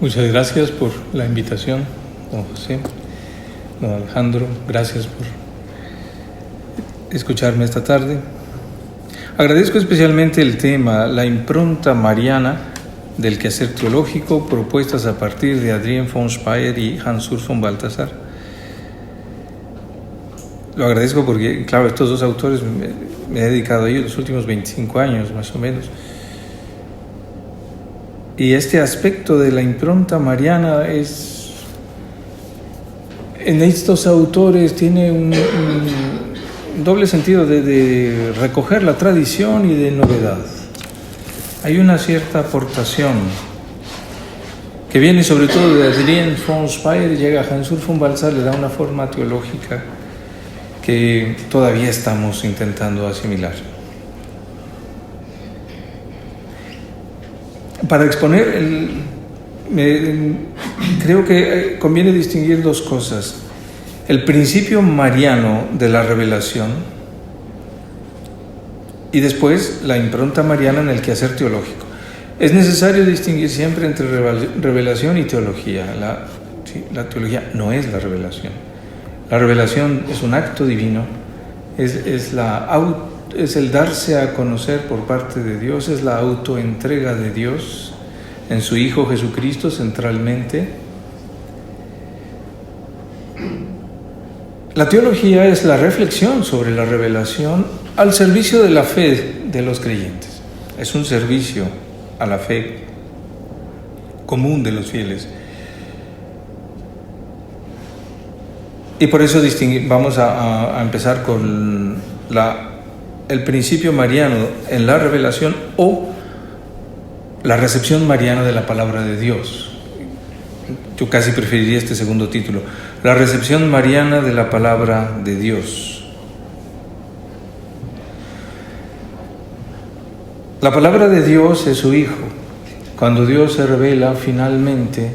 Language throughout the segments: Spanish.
Muchas gracias por la invitación, don José, don Alejandro. Gracias por escucharme esta tarde. Agradezco especialmente el tema, la impronta mariana del quehacer teológico, propuestas a partir de Adrien von Speyer y Hans-Urs von Balthasar. Lo agradezco porque, claro, estos dos autores me he dedicado a ellos los últimos 25 años, más o menos. Y este aspecto de la impronta mariana en estos autores tiene un doble sentido de recoger la tradición y de novedad. Hay una cierta aportación que viene sobre todo de Adrien von Speyer y llega a Hans-Urs von Balthasar, le da una forma teológica que todavía estamos intentando asimilar. Para exponer, creo que conviene distinguir dos cosas. El principio mariano de la revelación y después la impronta mariana en el quehacer teológico. Es necesario distinguir siempre entre revelación y teología. La teología no es la revelación. La revelación es un acto divino, es el darse a conocer por parte de Dios, es la autoentrega de Dios en su Hijo Jesucristo centralmente. La teología es la reflexión sobre la revelación al servicio de la fe de los creyentes. Es un servicio a la fe común de los fieles. Y por eso vamos a empezar con el principio mariano en la revelación o la recepción mariana de la palabra de Dios. Yo casi preferiría este segundo título, la recepción mariana de la palabra de Dios. La palabra de Dios es su Hijo. Cuando Dios se revela finalmente,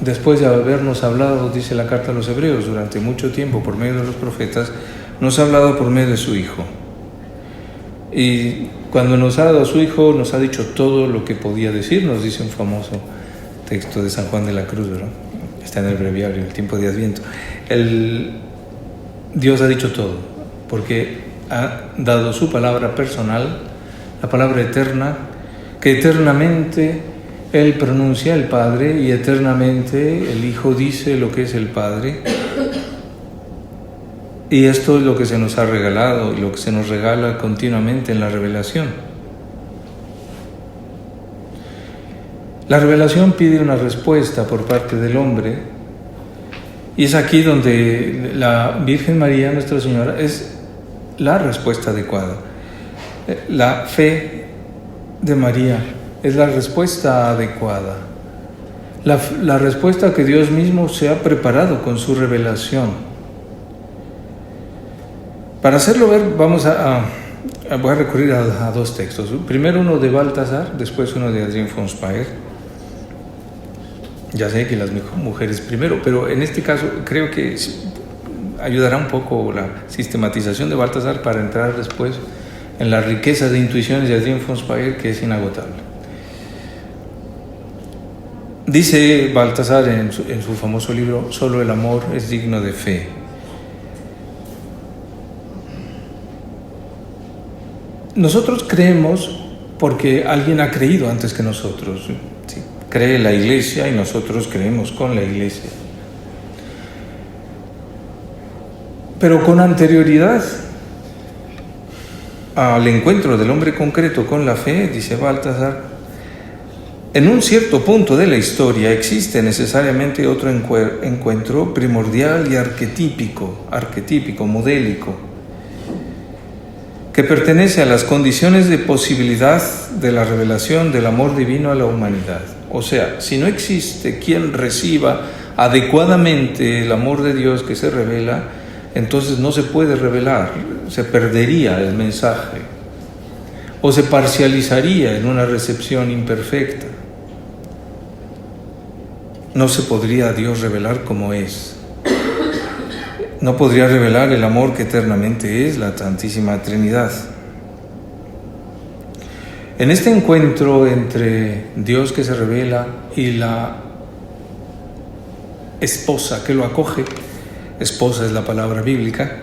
después de habernos hablado, dice la carta a los Hebreos, durante mucho tiempo por medio de los profetas, nos ha hablado por medio de su Hijo. Y cuando nos ha dado a su Hijo, nos ha dicho todo lo que podía decirnos, dice un famoso texto de San Juan de la Cruz, ¿verdad? Está en el breviario, el tiempo de Adviento. Dios ha dicho todo, porque ha dado su palabra personal, la palabra eterna, que eternamente Él pronuncia el Padre y eternamente el Hijo dice lo que es el Padre. Y esto es lo que se nos ha regalado y lo que se nos regala continuamente en la revelación. La revelación pide una respuesta por parte del hombre y es aquí donde la Virgen María, Nuestra Señora, es la respuesta adecuada. La fe de María es la respuesta adecuada, la respuesta que Dios mismo se ha preparado con su revelación. Para hacerlo ver, voy a recurrir a dos textos. Primero uno de Balthasar, después uno de Adrien von Speyer. Ya sé que las mujeres primero, pero en este caso creo que ayudará un poco la sistematización de Balthasar para entrar después en la riqueza de intuiciones de Adrien von Speyer, que es inagotable. Dice Balthasar en su famoso libro, solo el amor es digno de fe. Nosotros creemos porque alguien ha creído antes que nosotros. ¿Sí? Cree la Iglesia y nosotros creemos con la Iglesia. Pero con anterioridad al encuentro del hombre concreto con la fe, dice Balthasar, en un cierto punto de la historia existe necesariamente otro encuentro primordial y arquetípico, modélico, que pertenece a las condiciones de posibilidad de la revelación del amor divino a la humanidad. O sea, si no existe quien reciba adecuadamente el amor de Dios que se revela, entonces no se puede revelar, se perdería el mensaje o se parcializaría en una recepción imperfecta. No se podría a Dios revelar como es. No podría revelar el amor que eternamente es la Santísima Trinidad. En este encuentro entre Dios que se revela y la esposa que lo acoge. Esposa es la palabra bíblica.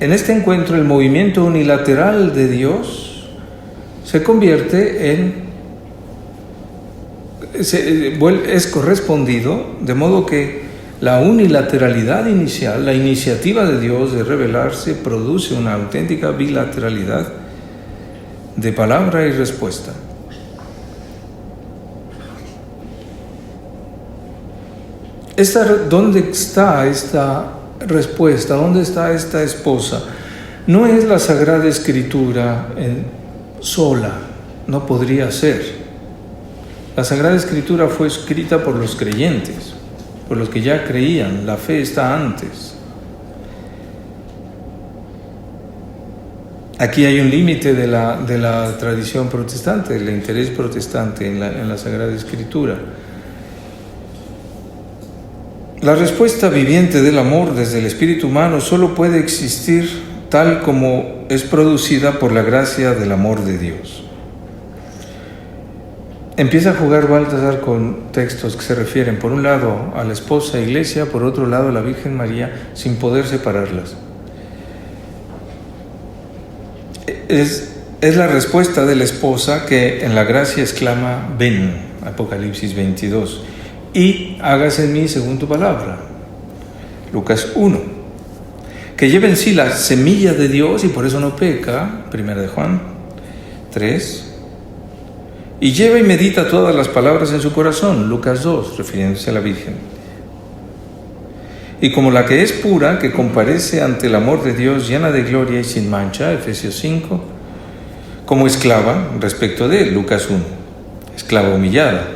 En este encuentro, el movimiento unilateral de Dios se convierte es correspondido, de modo que la unilateralidad inicial, la iniciativa de Dios de revelarse, produce una auténtica bilateralidad de palabra y respuesta. ¿Dónde está esta respuesta? ¿Dónde está esta esposa? No es la Sagrada Escritura sola, no podría ser. La Sagrada Escritura fue escrita por los creyentes, por los que ya creían. La fe está antes. Aquí hay un límite de la tradición protestante, del interés protestante en la Sagrada Escritura. La respuesta viviente del amor desde el espíritu humano solo puede existir tal como es producida por la gracia del amor de Dios. Empieza a jugar Baltasar con textos que se refieren, por un lado, a la esposa iglesia, por otro lado, a la Virgen María, sin poder separarlas. Es la respuesta de la esposa que en la gracia exclama: ven, Apocalipsis 22, y hágase en mí según tu palabra, Lucas 1, que lleva en sí la semilla de Dios y por eso no peca, 1 de Juan 3, y lleva y medita todas las palabras en su corazón, Lucas 2, refiriéndose a la Virgen. Y como la que es pura, que comparece ante el amor de Dios llena de gloria y sin mancha, Efesios 5, como esclava respecto de él, Lucas 1, esclava humillada,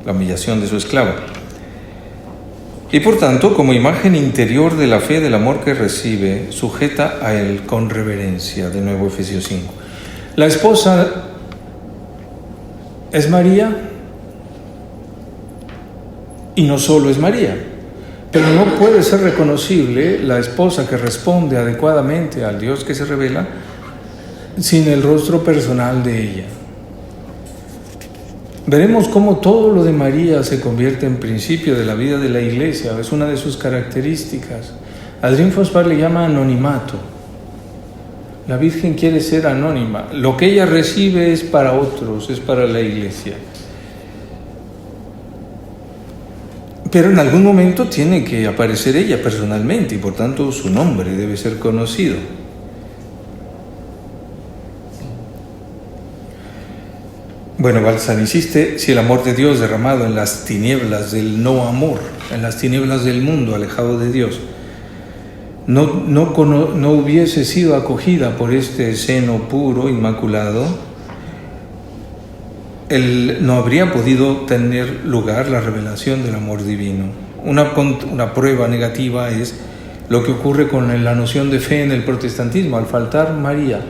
la humillación de su esclava. Y por tanto, como imagen interior de la fe, del amor que recibe, sujeta a él con reverencia, de nuevo Efesios 5. La esposa es María, y no solo es María, pero no puede ser reconocible la esposa que responde adecuadamente al Dios que se revela sin el rostro personal de ella. Veremos cómo todo lo de María se convierte en principio de la vida de la Iglesia, es una de sus características. Adrien Fospar le llama anonimato. La Virgen quiere ser anónima. Lo que ella recibe es para otros, es para la Iglesia. Pero en algún momento tiene que aparecer ella personalmente y por tanto su nombre debe ser conocido. Bueno, Baltasar insiste: si el amor de Dios derramado en las tinieblas del no amor, en las tinieblas del mundo alejado de Dios, no hubiese sido acogida por este seno puro, inmaculado, no habría podido tener lugar la revelación del amor divino. Una prueba negativa es lo que ocurre con la noción de fe en el protestantismo. Al faltar María,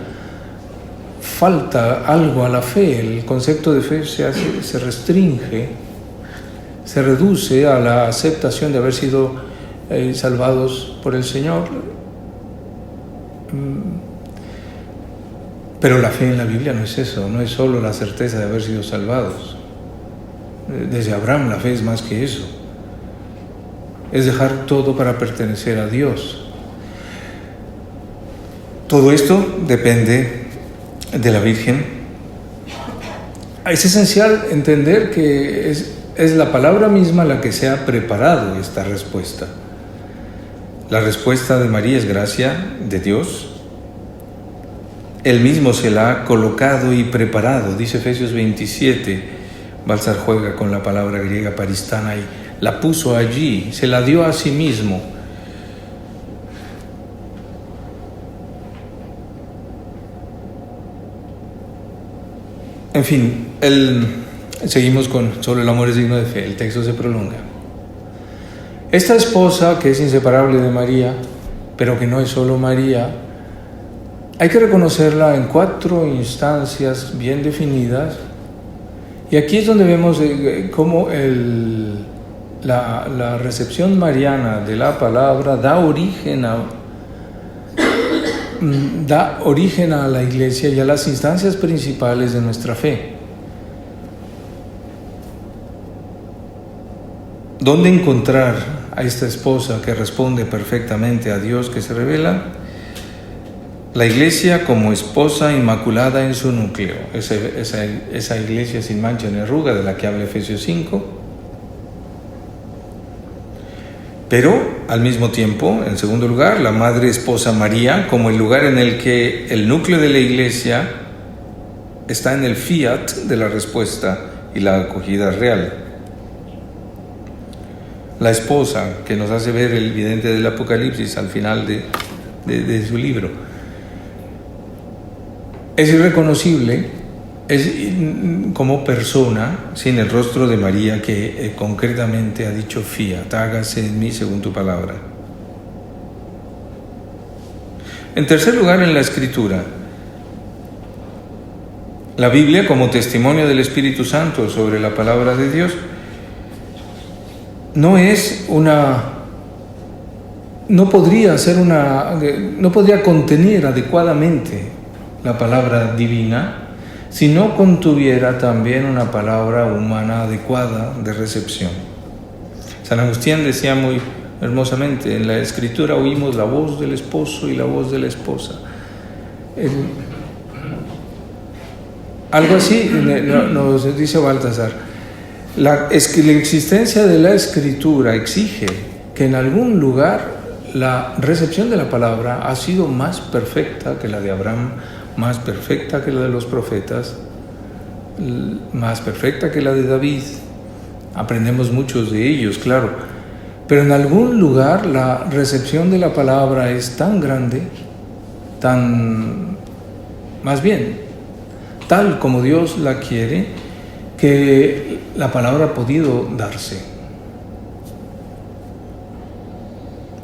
falta algo a la fe. El concepto de fe se restringe, se reduce a la aceptación de haber sido salvados por el Señor. Pero la fe en la Biblia no es eso, no es solo la certeza de haber sido salvados. Desde Abraham la fe es más que eso. Es dejar todo para pertenecer a Dios. Todo esto depende de la Virgen. Es esencial entender que es la palabra misma la que se ha preparado esta respuesta. La respuesta de María es gracia de Dios. Él mismo se la ha colocado y preparado, dice Efesios 27. Baltasar juega con la palabra griega paristana y la puso allí, se la dio a sí mismo. En fin, seguimos con solo el amor es digno de fe, el texto se prolonga. Esta esposa que es inseparable de María, pero que no es solo María, hay que reconocerla en 4 instancias bien definidas, y aquí es donde vemos cómo la recepción mariana de la palabra da origen a la Iglesia y a las instancias principales de nuestra fe. ¿Dónde encontrar a esta esposa que responde perfectamente a Dios que se revela? La iglesia como esposa inmaculada en su núcleo, esa iglesia sin mancha ni arruga de la que habla Efesios 5. Pero al mismo tiempo, en segundo lugar, la Madre Esposa María como el lugar en el que el núcleo de la iglesia está en el fiat de la respuesta y la acogida real. La esposa que nos hace ver el vidente del Apocalipsis al final de su libro. Es irreconocible como persona sin el rostro de María que concretamente ha dicho fiat, hágase en mí según tu palabra. En tercer lugar, en la Escritura. La Biblia como testimonio del Espíritu Santo sobre la palabra de Dios no podría contener adecuadamente la palabra divina si no contuviera también una palabra humana adecuada de recepción. San Agustín decía muy hermosamente, en la Escritura oímos la voz del esposo y la voz de la esposa. Algo así nos dice Baltasar. La existencia de la Escritura exige que en algún lugar la recepción de la palabra ha sido más perfecta que la de Abraham, más perfecta que la de los profetas, más perfecta que la de David. Aprendemos muchos de ellos, claro. Pero en algún lugar la recepción de la palabra es tan grande, tal como Dios la quiere, que la palabra ha podido darse.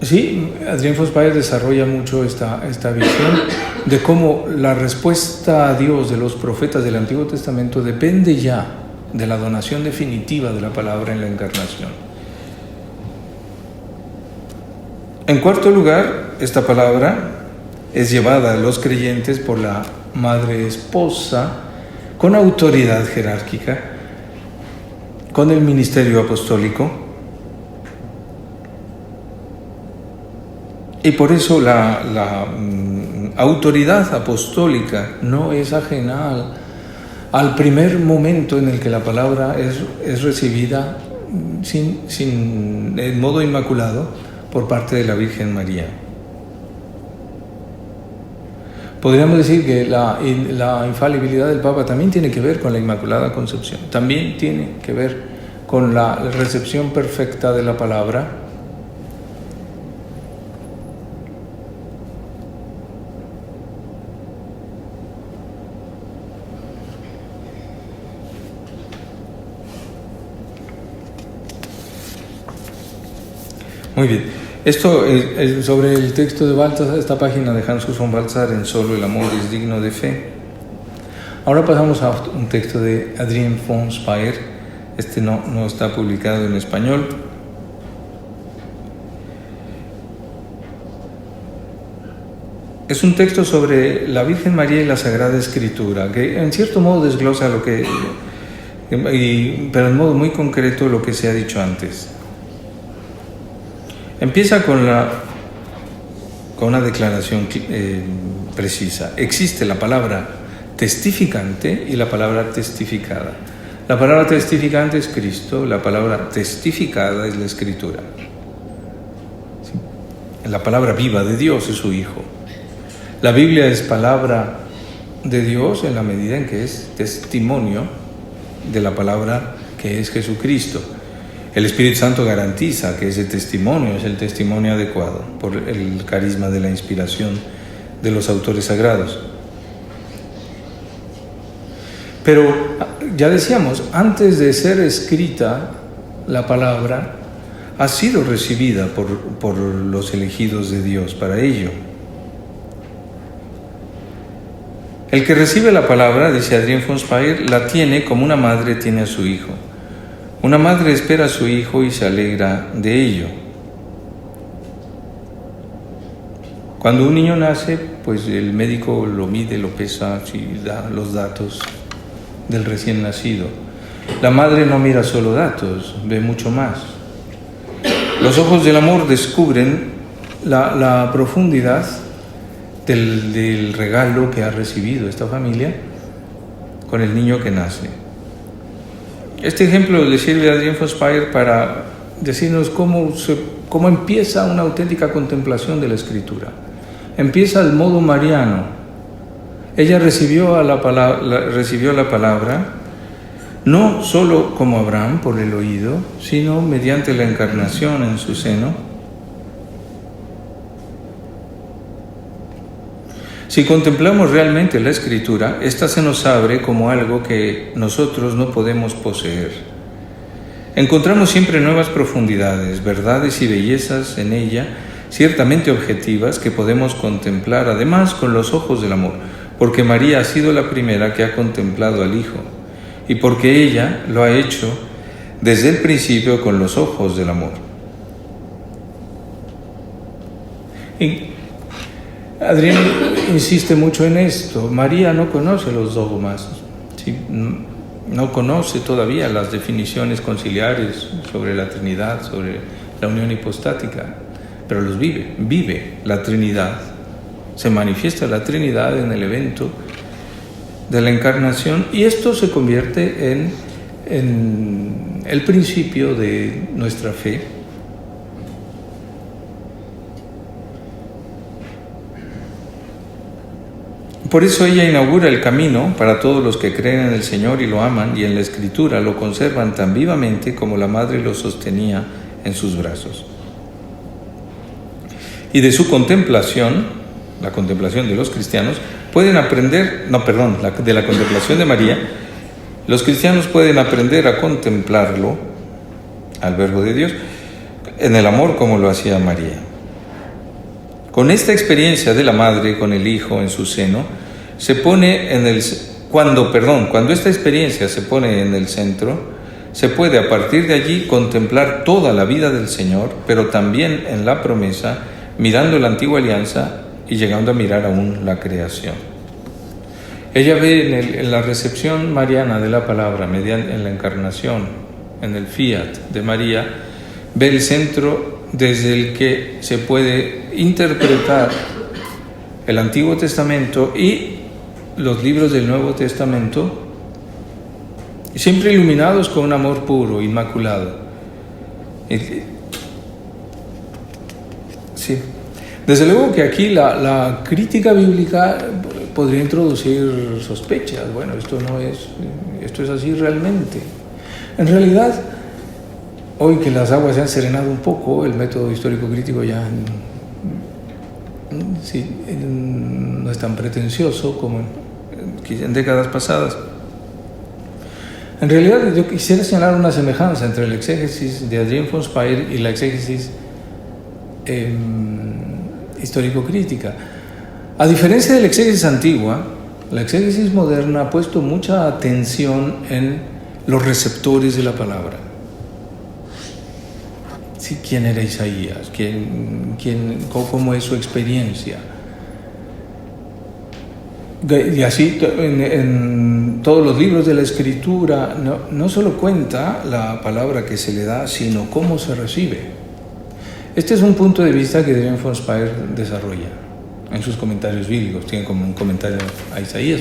Sí, Adrien Fossbayer desarrolla mucho esta visión de cómo la respuesta a Dios de los profetas del Antiguo Testamento depende ya de la donación definitiva de la palabra en la encarnación. En cuarto lugar, esta palabra es llevada a los creyentes por la Madre Esposa con autoridad jerárquica, con el ministerio apostólico. Y por eso la autoridad apostólica no es ajena al primer momento en el que la palabra es recibida en modo inmaculado por parte de la Virgen María. Podríamos decir que la infalibilidad del Papa también tiene que ver con la Inmaculada Concepción, también tiene que ver con la recepción perfecta de la palabra. Muy bien. Esto es sobre el texto de Baltasar, esta página de Hans von Balthasar en Solo el amor es digno de fe. Ahora pasamos a un texto de Adrien Fossbayer. Este no está publicado en español. Es un texto sobre la Virgen María y la Sagrada Escritura, que en cierto modo desglosa pero en modo muy concreto lo que se ha dicho antes. Empieza con una declaración precisa. Existe la palabra testificante y la palabra testificada. La palabra testificante es Cristo, la palabra testificada es la Escritura. ¿Sí? La palabra viva de Dios es su Hijo. La Biblia es palabra de Dios en la medida en que es testimonio de la palabra que es Jesucristo. El Espíritu Santo garantiza que ese testimonio es el testimonio adecuado por el carisma de la inspiración de los autores sagrados. Pero ya decíamos, antes de ser escrita la palabra ha sido recibida por los elegidos de Dios para ello. El que recibe la palabra, dice Adrien Fossbayer, la tiene como una madre tiene a su hijo. Una madre espera a su hijo y se alegra de ello. Cuando un niño nace, pues el médico lo mide, lo pesa y da los datos del recién nacido. La madre no mira solo datos, ve mucho más. Los ojos del amor descubren la profundidad del regalo que ha recibido esta familia con el niño que nace. Este ejemplo le sirve a Adrienne von Speyr para decirnos cómo empieza una auténtica contemplación de la Escritura. Empieza al modo mariano. Ella recibió la palabra no solo como Abraham por el oído, sino mediante la encarnación en su seno. Si contemplamos realmente la Escritura, esta se nos abre como algo que nosotros no podemos poseer. Encontramos siempre nuevas profundidades, verdades y bellezas en ella, ciertamente objetivas, que podemos contemplar además con los ojos del amor, porque María ha sido la primera que ha contemplado al Hijo, y porque ella lo ha hecho desde el principio con los ojos del amor. Y Adrienne insiste mucho en esto. María no conoce los dogmas, ¿sí? No conoce todavía las definiciones conciliares sobre la Trinidad, sobre la unión hipostática, pero los vive la Trinidad. Se manifiesta la Trinidad en el evento de la encarnación, y esto se convierte en el principio de nuestra fe. Por eso ella inaugura el camino para todos los que creen en el Señor y lo aman, y en la Escritura lo conservan tan vivamente como la madre lo sostenía en sus brazos. Y de su contemplación, la contemplación de los cristianos, de la contemplación de María, los cristianos pueden aprender a contemplarlo, al Verbo de Dios, en el amor como lo hacía María. Con esta experiencia de la madre con el Hijo en su seno, cuando esta experiencia se pone en el centro, se puede a partir de allí contemplar toda la vida del Señor, pero también en la promesa, mirando la antigua alianza y llegando a mirar aún la creación. Ella ve en la recepción mariana de la palabra, en la encarnación, en el fiat de María, ve el centro desde el que se puede interpretar el Antiguo Testamento y los libros del Nuevo Testamento, siempre iluminados con un amor puro, inmaculado. Sí. Desde luego que aquí la crítica bíblica podría introducir sospechas. Bueno, esto es así realmente. En realidad, hoy que las aguas se han serenado un poco, el método histórico crítico ya no es tan pretencioso como en décadas pasadas. En realidad yo quisiera señalar una semejanza entre la exégesis de Adrienne von Speyr y la exégesis histórico-crítica. A diferencia de la exégesis antigua, la exégesis moderna ha puesto mucha atención en los receptores de la palabra. Sí, ¿quién era Isaías? ¿Cómo es su experiencia? Y así en todos los libros de la Escritura no solo cuenta la palabra que se le da, sino cómo se recibe. Este es un punto de vista que Adrienne von Speyr desarrolla en sus comentarios bíblicos. Tiene como un comentario a Isaías,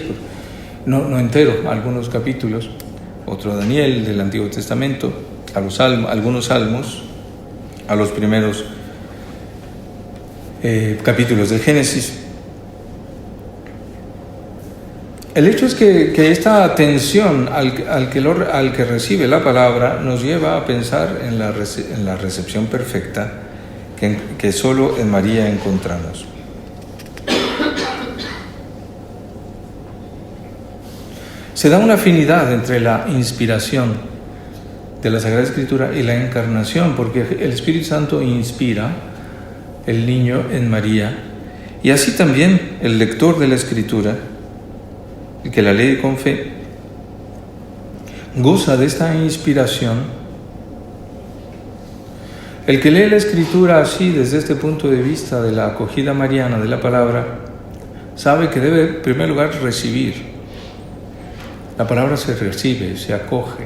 no entero, algunos capítulos, otro a Daniel del Antiguo Testamento, algunos salmos, a los primeros capítulos de Génesis. El hecho es que esta atención al que recibe la palabra nos lleva a pensar en la recepción perfecta que solo en María encontramos. Se da una afinidad entre la inspiración de la Sagrada Escritura y la encarnación, porque el Espíritu Santo inspira el niño en María, y así también el lector de la Escritura, el que la lee con fe, goza de esta inspiración. El que lee la Escritura así, desde este punto de vista de la acogida mariana de la palabra, sabe que debe, en primer lugar, recibir. La palabra se recibe, se acoge.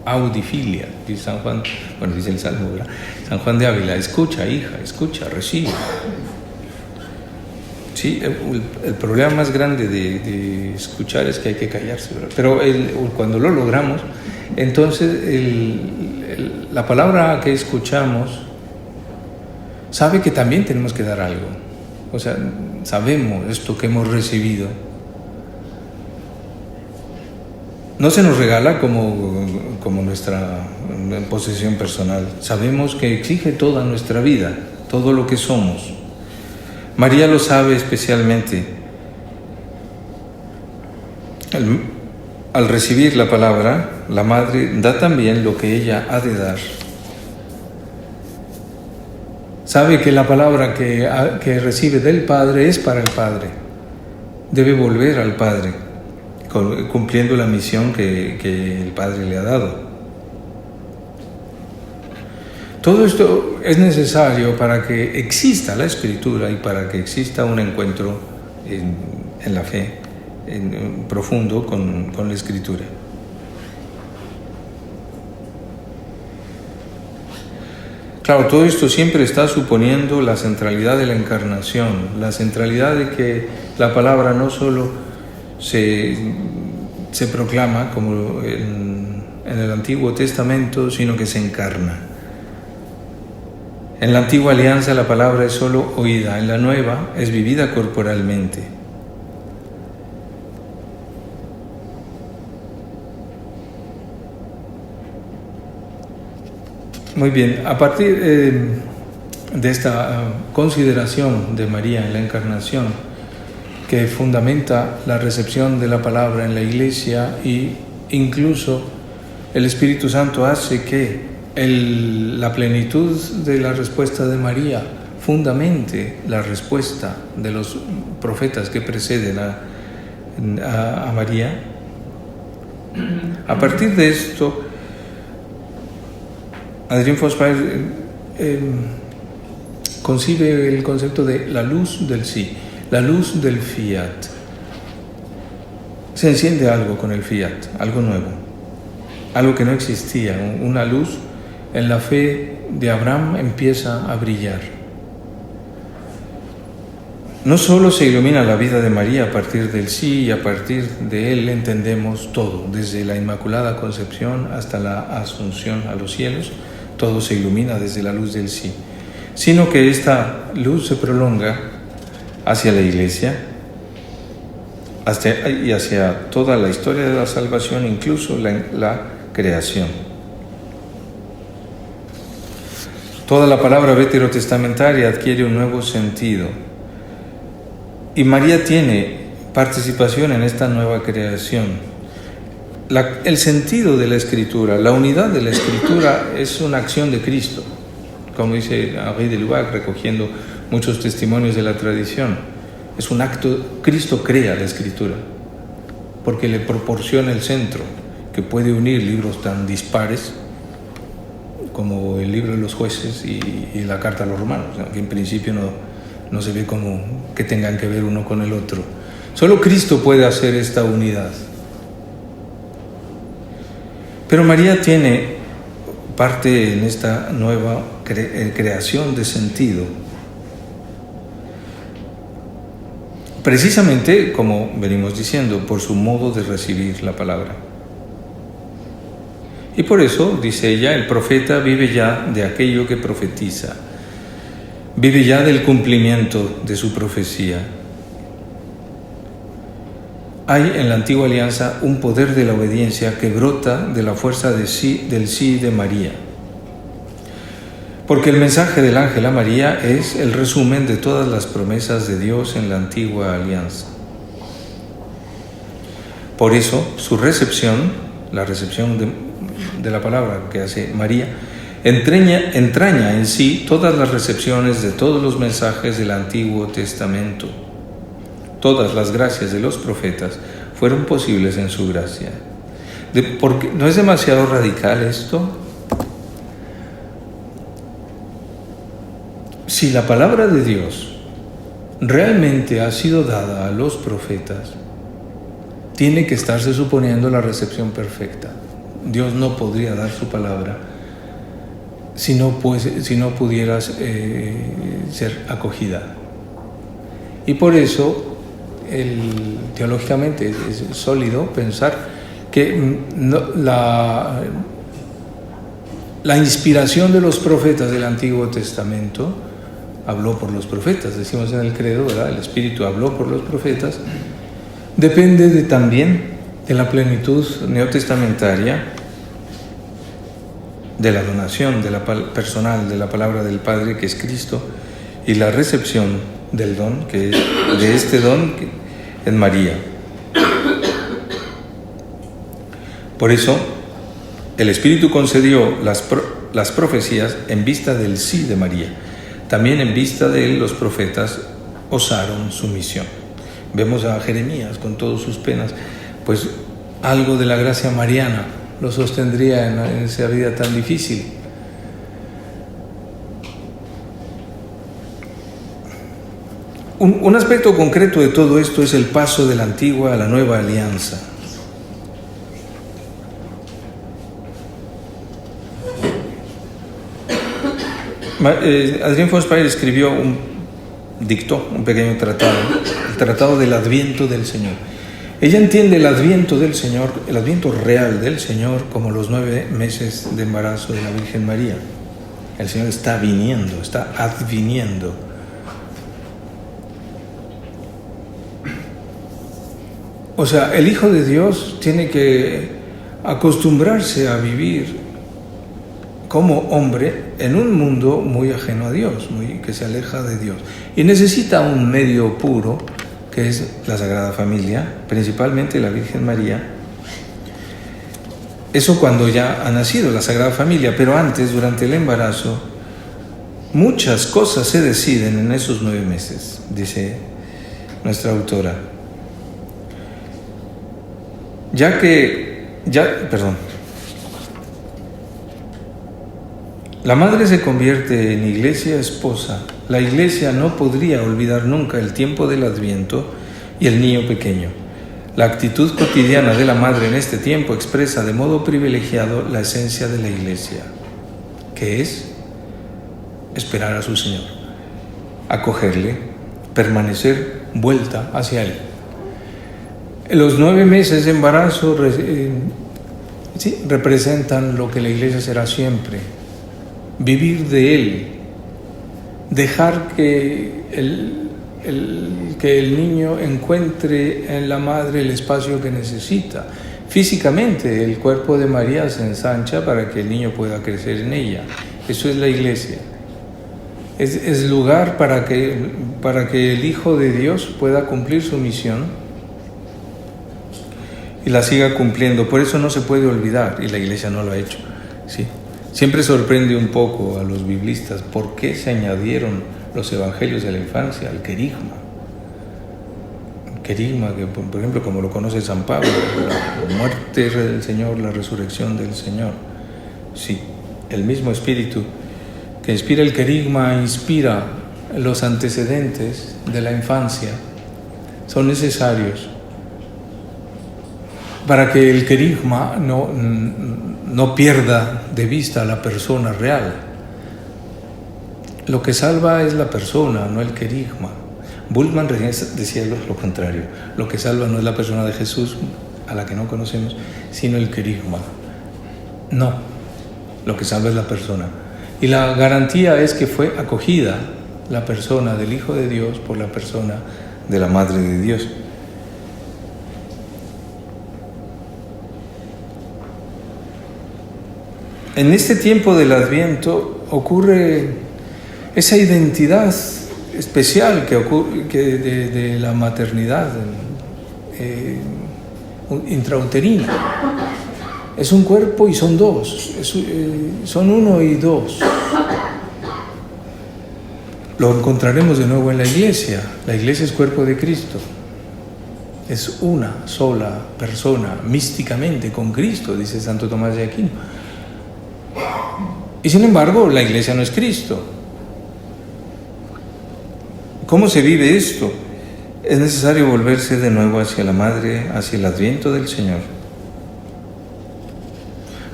audifilia, dice San Juan, bueno, dice el Salmo, ¿verdad? San Juan de Ávila, escucha, hija, escucha, recibe. Sí, el problema más grande de escuchar es que hay que callarse, ¿verdad? Pero cuando lo logramos, entonces la palabra que escuchamos sabe que también tenemos que dar algo. O sea, sabemos esto que hemos recibido. No se nos regala como nuestra posesión personal. Sabemos que exige toda nuestra vida, todo lo que somos. María lo sabe especialmente. Al recibir la palabra, la madre da también lo que ella ha de dar. Sabe que la palabra que recibe del Padre es para el Padre. Debe volver al Padre, cumpliendo la misión que el Padre le ha dado. Todo esto es necesario para que exista la Escritura y para que exista un encuentro en la fe profundo con la Escritura. Claro, todo esto siempre está suponiendo la centralidad de la encarnación, la centralidad de que la palabra no solo se proclama como en el Antiguo Testamento, sino que se encarna. En la antigua alianza la palabra es solo oída, en la nueva es vivida corporalmente. Muy bien, a partir de esta consideración de María en la encarnación, que fundamenta la recepción de la palabra en la Iglesia, y incluso el Espíritu Santo hace que la plenitud de la respuesta de María fundamente la respuesta de los profetas que preceden a María. A partir de esto, Adrien Fossbaer concibe el concepto de la luz del sí, la luz del fiat. Se enciende algo con el fiat, algo nuevo, algo que no existía, una luz. En la fe de Abraham empieza a brillar. No solo se ilumina la vida de María a partir del sí, y a partir de él entendemos todo, desde la Inmaculada Concepción hasta la Asunción a los cielos, todo se ilumina desde la luz del sí, sino que esta luz se prolonga hacia la Iglesia y hacia toda la historia de la salvación, incluso la creación. Toda la palabra veterotestamentaria adquiere un nuevo sentido. Y María tiene participación en esta nueva creación. El sentido de la Escritura, la unidad de la Escritura es una acción de Cristo, como dice Henri de Lubac, recogiendo muchos testimonios de la tradición. Es un acto, Cristo crea la Escritura, porque le proporciona el centro, que puede unir libros tan dispares como el libro de los jueces y la carta a los romanos, que en principio no se ve como que tengan que ver uno con el otro. Solo Cristo puede hacer esta unidad. Pero María tiene parte en esta nueva creación de sentido. Precisamente, como venimos diciendo, por su modo de recibir la palabra. Y por eso, dice ella, el profeta vive ya de aquello que profetiza, vive ya del cumplimiento de su profecía. Hay en la antigua alianza un poder de la obediencia que brota de la fuerza del sí de María. Porque el mensaje del ángel a María es el resumen de todas las promesas de Dios en la antigua alianza. Por eso, su recepción, la recepción de la palabra que hace María, entraña en sí todas las recepciones de todos los mensajes del Antiguo Testamento. Todas las gracias de los profetas fueron posibles en su gracia. Porque ¿no es demasiado radical esto? Si la palabra de Dios realmente ha sido dada a los profetas, tiene que estarse suponiendo la recepción perfecta. Dios no podría dar su palabra si no pudieras ser acogida. Y por eso, teológicamente es sólido pensar que la inspiración de los profetas del Antiguo Testamento habló por los profetas, decimos en el credo, ¿verdad? El Espíritu habló por los profetas, depende también de la plenitud neotestamentaria, de la donación personal de la palabra del Padre, que es Cristo, y la recepción del don, de este don en María. Por eso, el Espíritu concedió las profecías en vista del sí de María. También en vista de él los profetas osaron su misión. Vemos a Jeremías con todas sus penas, pues algo de la gracia mariana lo sostendría en esa vida tan difícil. Un aspecto concreto de todo esto es el paso de la antigua a la nueva alianza. Adrien von Speyer dictó un pequeño tratado, el Tratado del Adviento del Señor. Ella entiende el Adviento del Señor, el Adviento real del Señor, como los 9 meses de embarazo de la Virgen María. El Señor está viniendo, está adviniendo. O sea, el Hijo de Dios tiene que acostumbrarse a vivir como hombre en un mundo muy ajeno a Dios, que se aleja de Dios. Y necesita un medio puro, que es la Sagrada Familia, principalmente la Virgen María. Eso cuando ya ha nacido la Sagrada Familia, pero antes, durante el embarazo, muchas cosas se deciden en esos 9 meses, dice nuestra autora. La madre se convierte en iglesia esposa. La iglesia no podría olvidar nunca el tiempo del Adviento y el niño pequeño. La actitud cotidiana de la madre en este tiempo expresa de modo privilegiado la esencia de la iglesia, que es esperar a su Señor, acogerle, permanecer vuelta hacia Él. Los 9 meses de embarazo representan lo que la iglesia será siempre: vivir de Él, dejar que el niño encuentre en la madre el espacio que necesita. Físicamente, el cuerpo de María se ensancha para que el niño pueda crecer en ella. Eso es la iglesia. Es lugar para que el Hijo de Dios pueda cumplir su misión y la siga cumpliendo. Por eso no se puede olvidar, y la iglesia no lo ha hecho, ¿sí? Siempre sorprende un poco a los biblistas por qué se añadieron los evangelios de la infancia al querigma. Querigma, que por ejemplo, como lo conoce San Pablo, la muerte del Señor, la resurrección del Señor. Sí, el mismo Espíritu que inspira el querigma inspira los antecedentes de la infancia. Son necesarios para que el querigma no pierda de vista a la persona real. Lo que salva es la persona, no el querigma. Bultmann decía lo contrario. Lo que salva no es la persona de Jesús, a la que no conocemos, sino el querigma. No, lo que salva es la persona. Y la garantía es que fue acogida la persona del Hijo de Dios por la persona de la Madre de Dios. En este tiempo del Adviento ocurre esa identidad especial de la maternidad intrauterina. Es un cuerpo y son dos, son uno y dos. Lo encontraremos de nuevo en la iglesia. La iglesia es cuerpo de Cristo. Es una sola persona, místicamente, con Cristo, dice Santo Tomás de Aquino. Y sin embargo, la iglesia no es Cristo. ¿Cómo se vive esto? Es necesario volverse de nuevo hacia la Madre, hacia el Adviento del Señor.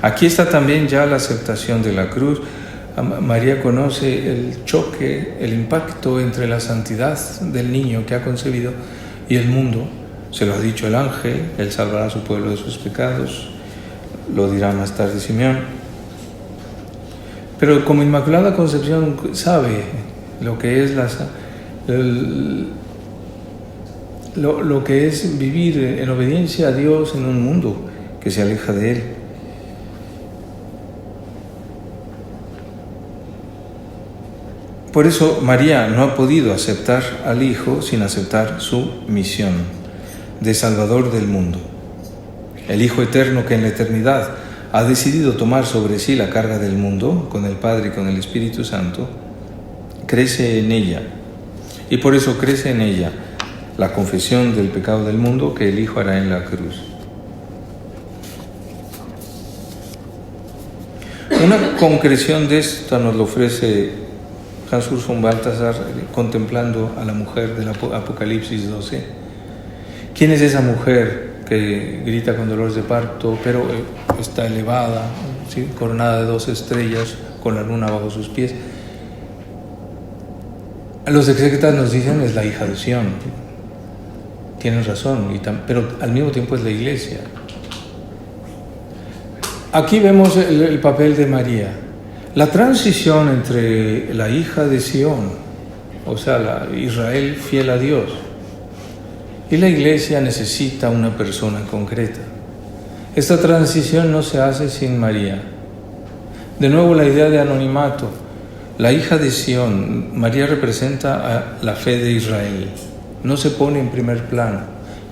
Aquí está también ya la aceptación de la cruz. María conoce el choque, el impacto entre la santidad del niño que ha concebido y el mundo. Se lo ha dicho el ángel, él salvará a su pueblo de sus pecados, lo dirá más tarde Simeón. Pero como Inmaculada Concepción sabe lo que es lo que es vivir en obediencia a Dios en un mundo que se aleja de Él. Por eso María no ha podido aceptar al Hijo sin aceptar su misión de Salvador del mundo. El Hijo eterno que en la eternidad ha decidido tomar sobre sí la carga del mundo, con el Padre y con el Espíritu Santo, crece en ella. Y por eso crece en ella la confesión del pecado del mundo que el Hijo hará en la cruz. Una concreción de esto nos lo ofrece Hans Urs von Balthasar contemplando a la mujer del Apocalipsis 12. ¿Quién es esa mujer que grita con dolores de parto, pero está elevada, ¿sí?, coronada de 2 estrellas, con la luna bajo sus pies? Los exégetas nos dicen es la hija de Sión. Tienen razón, pero al mismo tiempo es la Iglesia. Aquí vemos el papel de María. La transición entre la hija de Sión, o sea, la Israel fiel a Dios, y la Iglesia necesita una persona concreta. Esta transición no se hace sin María. De nuevo la idea de anonimato. La hija de Sión, María representa a la fe de Israel. No se pone en primer plano,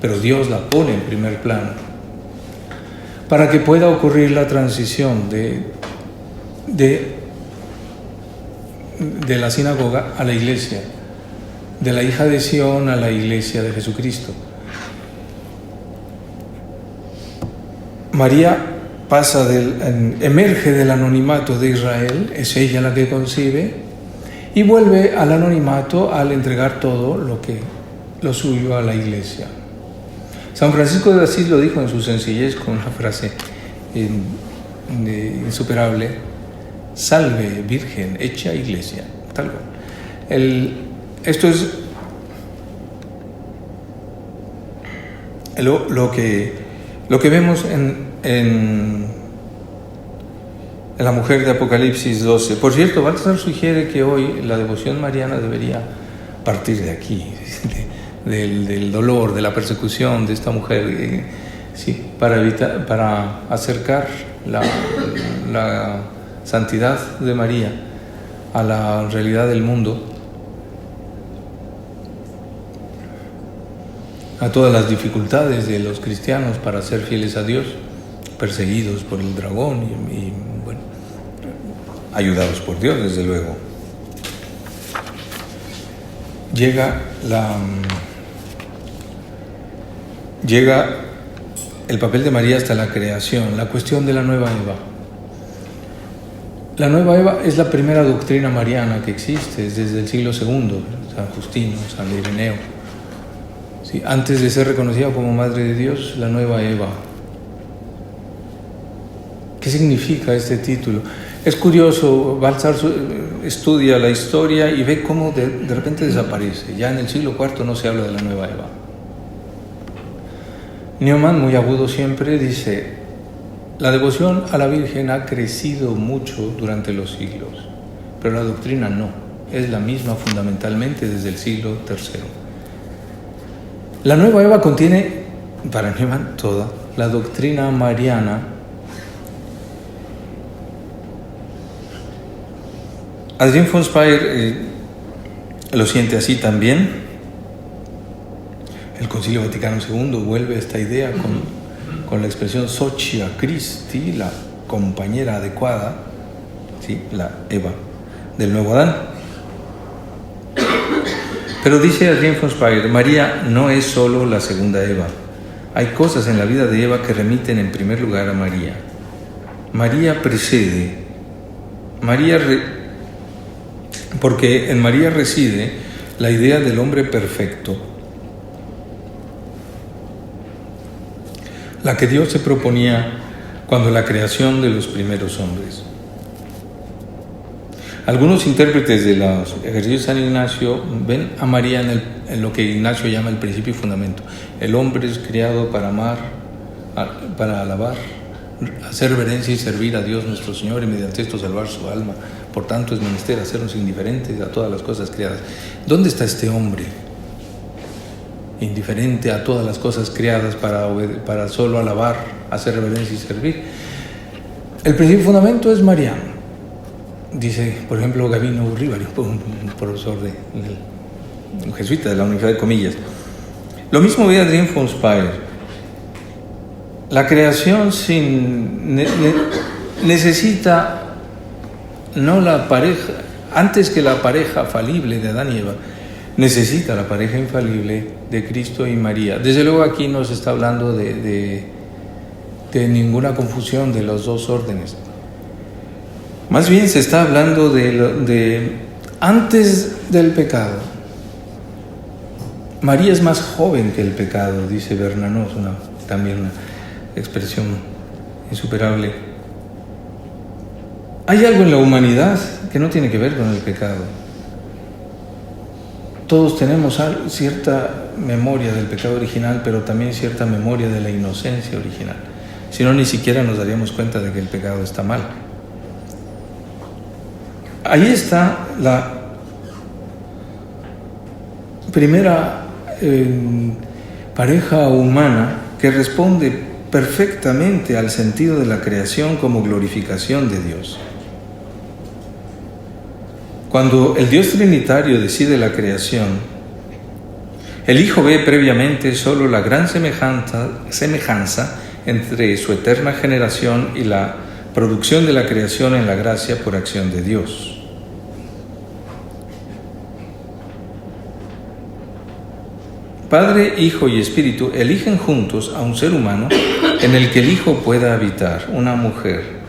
pero Dios la pone en primer plano. Para que pueda ocurrir la transición de la sinagoga a la iglesia, de la hija de Sión a la iglesia de Jesucristo. María emerge del anonimato de Israel, es ella la que concibe, y vuelve al anonimato al entregar todo lo suyo a la iglesia. San Francisco de Asís lo dijo en su sencillez con una frase insuperable: salve Virgen hecha iglesia, tal cual. Esto es lo que vemos en la mujer de Apocalipsis 12. Por cierto, Balthasar sugiere que hoy la devoción mariana debería partir de aquí, del dolor, de la persecución de esta mujer, sí, para acercar la santidad de María a la realidad del mundo, a todas las dificultades de los cristianos para ser fieles a Dios, perseguidos por el dragón y bueno, ayudados por Dios, desde luego. Llega el papel de María hasta la creación, la cuestión de la nueva Eva. La nueva Eva es la primera doctrina mariana que existe desde el siglo II, San Justino, San Ireneo. Sí, antes de ser reconocida como Madre de Dios, la nueva Eva. ¿Qué significa este título? Es curioso, Balthasar estudia la historia y ve cómo de repente desaparece. Ya en el siglo IV no se habla de la nueva Eva. Neumann, muy agudo siempre, dice: la devoción a la Virgen ha crecido mucho durante los siglos, pero la doctrina no, es la misma fundamentalmente desde el siglo III. La nueva Eva contiene, para Neumann, toda la doctrina mariana. Adrien von Speyer lo siente así también. El Concilio Vaticano II vuelve a esta idea con la expresión Socia Christi, la compañera adecuada, ¿sí?, la Eva del nuevo Adán. Pero dice Adrien von Speyer, María no es solo la segunda Eva. Hay cosas en la vida de Eva que remiten en primer lugar a María. María precede. Porque en María reside la idea del hombre perfecto, la que Dios se proponía cuando la creación de los primeros hombres. Algunos intérpretes de los ejercicios de San Ignacio ven a María en lo que Ignacio llama el principio y fundamento. El hombre es criado para amar, para alabar, hacer reverencia y servir a Dios nuestro Señor y mediante esto salvar su alma. Por tanto es menester hacernos indiferentes a todas las cosas creadas. ¿Dónde está este hombre? Indiferente a todas las cosas creadas para solo alabar, hacer reverencia y servir. El principio y fundamento es María. Dice, por ejemplo, Gavino Urríbari, un profesor un jesuita de la Universidad de Comillas. Lo mismo ve Adrien von Speyer. La creación necesita no la pareja, antes que la pareja falible de Adán y Eva, necesita la pareja infalible de Cristo y María. Desde luego aquí no se está hablando de ninguna confusión de los dos órdenes. Más bien se está hablando de antes del pecado. María es más joven que el pecado, dice Bernanos, también una expresión insuperable. Hay algo en la humanidad que no tiene que ver con el pecado. Todos tenemos cierta memoria del pecado original, pero también cierta memoria de la inocencia original. Si no, ni siquiera nos daríamos cuenta de que el pecado está mal. Ahí está la primera pareja humana que responde perfectamente al sentido de la creación como glorificación de Dios. Cuando el Dios Trinitario decide la creación, el Hijo ve previamente solo la gran semejanza entre su eterna generación y la producción de la creación en la gracia por acción de Dios. Padre, Hijo y Espíritu eligen juntos a un ser humano en el que el Hijo pueda habitar, una mujer.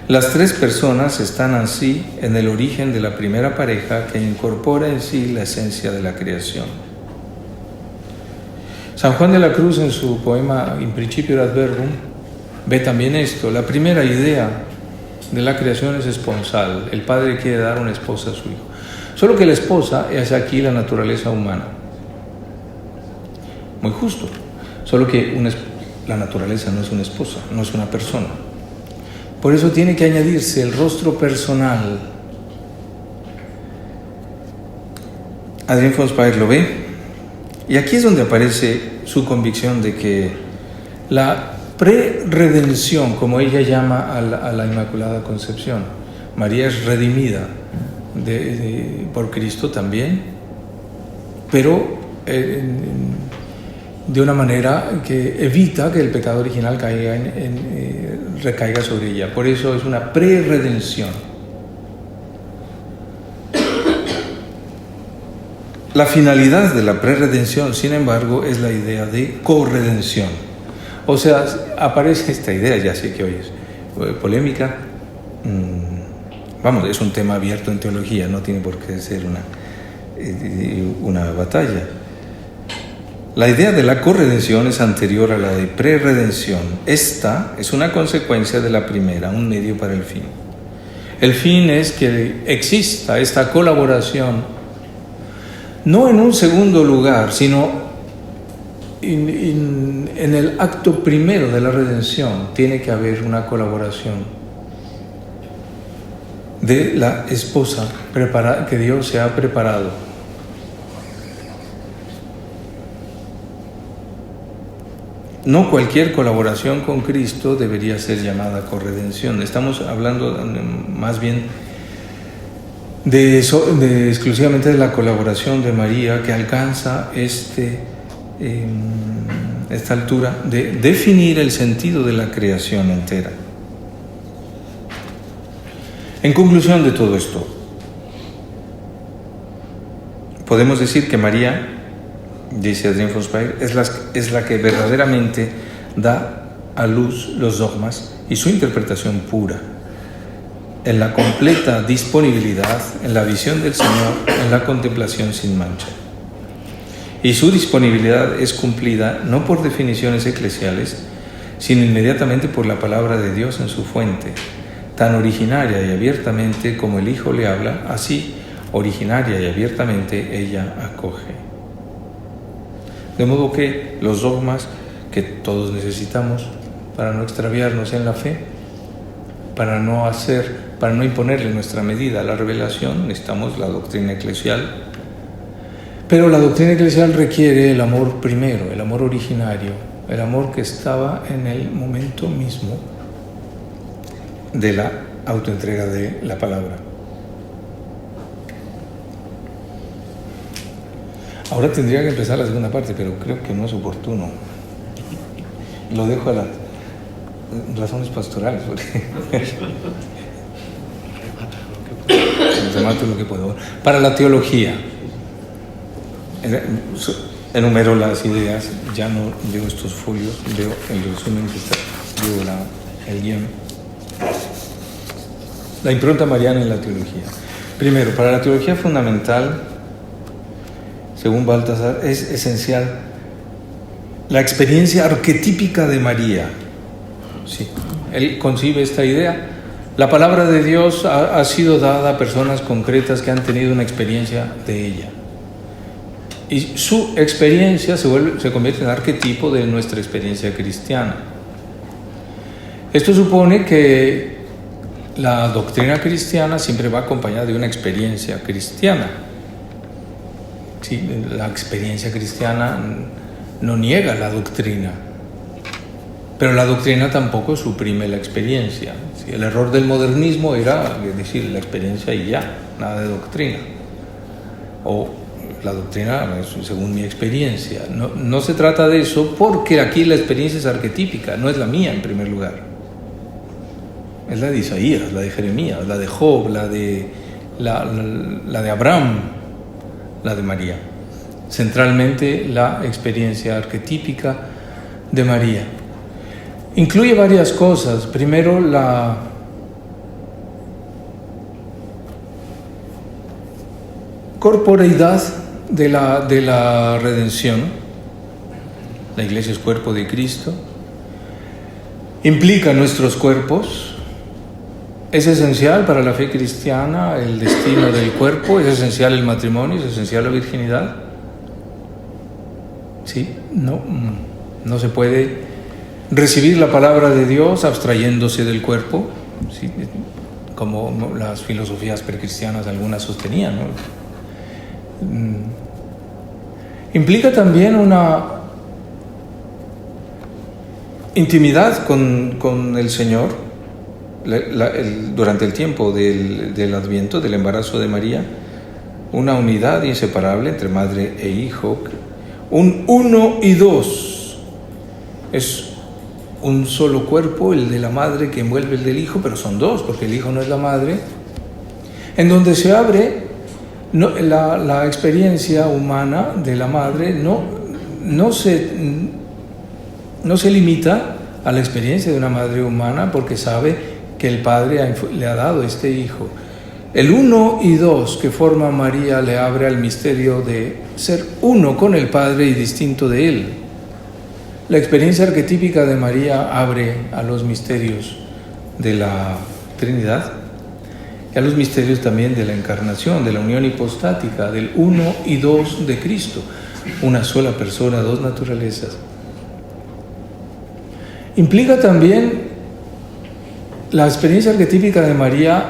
Las tres personas están así en el origen de la primera pareja que incorpora en sí la esencia de la creación. San Juan de la Cruz, en su poema In Principio Erat Verbum, ve también esto. La primera idea de la creación es esponsal. El padre quiere dar una esposa a su hijo. Solo que la esposa es aquí la naturaleza humana. Muy justo. Solo que la naturaleza no es una esposa, no es una persona. Por eso tiene que añadirse el rostro personal. Adrien von Speyer lo ve. Y aquí es donde aparece su convicción de que la pre-redención, como ella llama a la Inmaculada Concepción, María es redimida por Cristo también, pero de una manera que evita que el pecado original recaiga sobre ella. Por eso es una pre-redención. La finalidad de la pre-redención, sin embargo, es la idea de corredención. O sea, aparece esta idea, ya sé que hoy es polémica, es un tema abierto en teología, no tiene por qué ser una batalla. La idea de la corredención es anterior a la de pre-redención. Esta es una consecuencia de la primera, un medio para el fin. El fin es que exista esta colaboración, no en un segundo lugar, sino en el acto primero de la redención. Tiene que haber una colaboración de la esposa que Dios se ha preparado. No cualquier colaboración con Cristo debería ser llamada corredención. Estamos hablando más bien exclusivamente de la colaboración de María, que alcanza esta altura de definir el sentido de la creación entera. En conclusión de todo esto, podemos decir que María, dice Adrien von Speyer, es la que verdaderamente da a luz los dogmas y su interpretación pura, en la completa disponibilidad, en la visión del Señor, en la contemplación sin mancha. Y su disponibilidad es cumplida no por definiciones eclesiales, sino inmediatamente por la palabra de Dios en su fuente. Tan originaria y abiertamente como el Hijo le habla, así originaria y abiertamente ella acoge. De modo que los dogmas que todos necesitamos para no extraviarnos en la fe, para no imponerle nuestra medida a la revelación, necesitamos la doctrina eclesial. Pero la doctrina eclesial requiere el amor primero, el amor originario, el amor que estaba en el momento mismo de la autoentrega de la palabra. Ahora tendría que empezar la segunda parte, pero creo que no es oportuno. Lo dejo a las razones pastorales. Remato lo que puedo. Para la teología, enumero las ideas, ya no leo estos folios, leo el resumen que está, leo el guión. La impronta mariana en la teología. Primero, para la teología fundamental, según Baltasar, es esencial la experiencia arquetípica de María. Sí, él concibe esta idea. La palabra de Dios ha sido dada a personas concretas que han tenido una experiencia de ella. Y su experiencia se convierte en arquetipo de nuestra experiencia cristiana. Esto supone que la doctrina cristiana siempre va acompañada de una experiencia cristiana. Sí, la experiencia cristiana no niega la doctrina, pero la doctrina tampoco suprime la experiencia. Sí, el error del modernismo era decir la experiencia y ya, nada de doctrina. O la doctrina según mi experiencia. No se trata de eso, porque aquí la experiencia es arquetípica, no es la mía en primer lugar. Es la de Isaías, la de Jeremías, la de Job, la de Abraham, la de María. Centralmente la experiencia arquetípica de María. Incluye varias cosas. Primero, la corporeidad de la redención. La Iglesia es cuerpo de Cristo. Implica nuestros cuerpos. Es esencial para la fe cristiana el destino del cuerpo, es esencial el matrimonio, es esencial la virginidad. Sí, no se puede recibir la palabra de Dios abstrayéndose del cuerpo, ¿sí? Como las filosofías precristianas algunas sostenían, ¿no? Implica también una intimidad con el Señor. Durante el tiempo del Adviento, del embarazo de María, una unidad inseparable entre madre e hijo, un uno y dos. Es un solo cuerpo, el de la madre que envuelve el del hijo, pero son dos, porque el hijo no es la madre, en donde se abre la experiencia humana de la madre, no se limita a la experiencia de una madre humana, porque sabe que el Padre le ha dado este Hijo. El uno y dos que forma María le abre al misterio de ser uno con el Padre y distinto de Él. La experiencia arquetípica de María abre a los misterios de la Trinidad y a los misterios también de la encarnación, de la unión hipostática, del uno y dos de Cristo. Una sola persona, dos naturalezas. Implica también la experiencia arquetípica de María,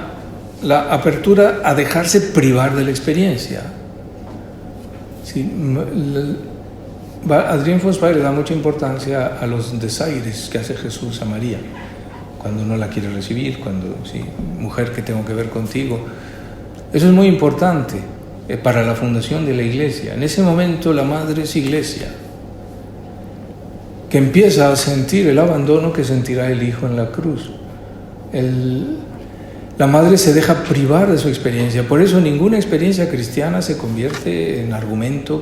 la apertura a dejarse privar de la experiencia. Sí, Adrien Fospaer le da mucha importancia a los desaires que hace Jesús a María, cuando no la quiere recibir, cuando, sí, mujer, que tengo que ver contigo. Eso es muy importante para la fundación de la Iglesia. En ese momento la madre es Iglesia, que empieza a sentir el abandono que sentirá el Hijo en la cruz. La madre se deja privar de su experiencia. Por eso ninguna experiencia cristiana se convierte en argumento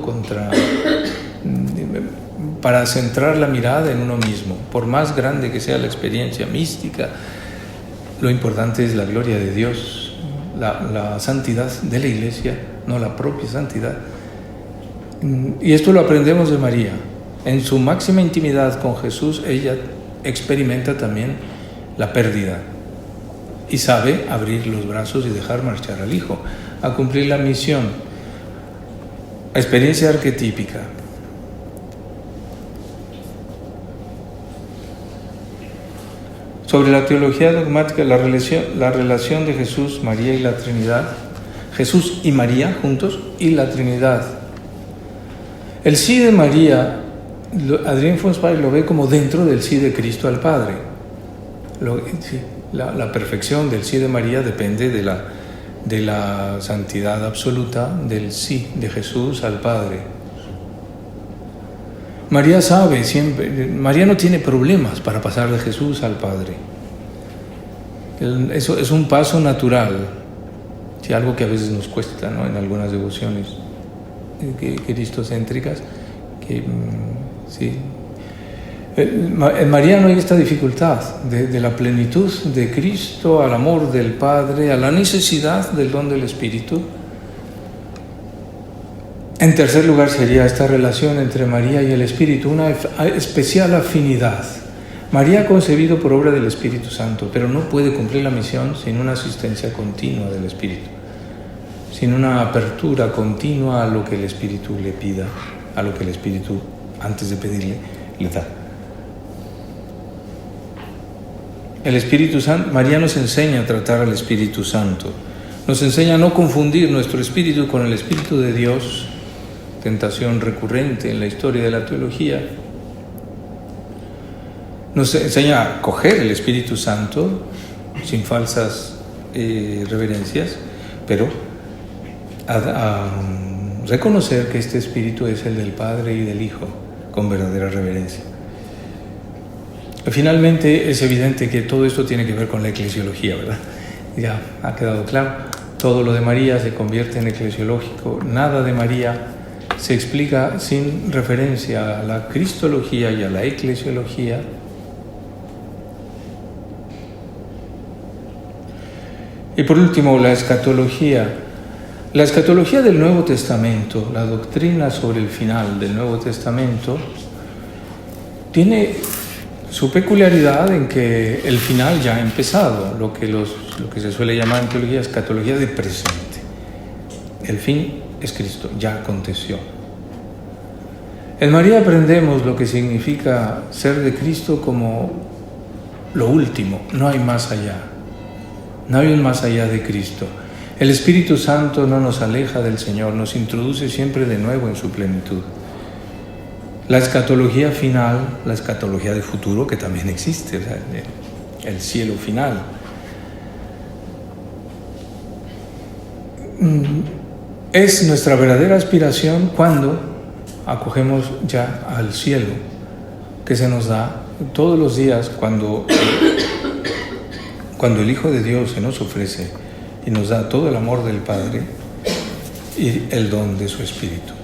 para centrar la mirada en uno mismo. Por más grande que sea la experiencia mística, lo importante es la gloria de Dios, la santidad de la Iglesia, no la propia santidad. Y esto lo aprendemos de María. En su máxima intimidad con Jesús, ella experimenta también la pérdida y sabe abrir los brazos y dejar marchar al Hijo a cumplir la misión. Experiencia arquetípica. Sobre la teología dogmática, la relación de Jesús, María y la Trinidad, Jesús y María juntos y la Trinidad. El sí de María, Adrien von Spee lo ve como dentro del sí de Cristo al Padre. La perfección del sí de María depende de la santidad absoluta del sí de Jesús al Padre. María sabe siempre, María no tiene problemas para pasar de Jesús al Padre. Eso es un paso natural, sí, algo que a veces nos cuesta, ¿no? En algunas devociones cristocéntricas, sí. En María no hay esta dificultad de la plenitud de Cristo al amor del Padre, a la necesidad del don del Espíritu. En tercer lugar sería esta relación entre María y el Espíritu, una especial afinidad. María ha concebido por obra del Espíritu Santo, pero no puede cumplir la misión sin una asistencia continua del Espíritu, sin una apertura continua a lo que el Espíritu le pida, a lo que el Espíritu, antes de pedirle, le da. El Espíritu Santo, María nos enseña a tratar al Espíritu Santo, nos enseña a no confundir nuestro espíritu con el Espíritu de Dios, tentación recurrente en la historia de la teología. Nos enseña a acoger el Espíritu Santo sin falsas reverencias, pero a reconocer que este Espíritu es el del Padre y del Hijo con verdadera reverencia. Finalmente, es evidente que todo esto tiene que ver con la eclesiología, ¿verdad? Ya ha quedado claro. Todo lo de María se convierte en eclesiológico. Nada de María se explica sin referencia a la cristología y a la eclesiología. Y por último, la escatología. La escatología del Nuevo Testamento, la doctrina sobre el final del Nuevo Testamento, tiene su peculiaridad en que el final ya ha empezado, lo que se suele llamar en teología escatología de presente. El fin es Cristo, ya aconteció. En María aprendemos lo que significa ser de Cristo como lo último, no hay más allá. No hay un más allá de Cristo. El Espíritu Santo no nos aleja del Señor, nos introduce siempre de nuevo en su plenitud. La escatología final, la escatología de futuro, que también existe, o sea, el cielo final, es nuestra verdadera aspiración cuando acogemos ya al cielo, que se nos da todos los días cuando el Hijo de Dios se nos ofrece y nos da todo el amor del Padre y el don de su Espíritu.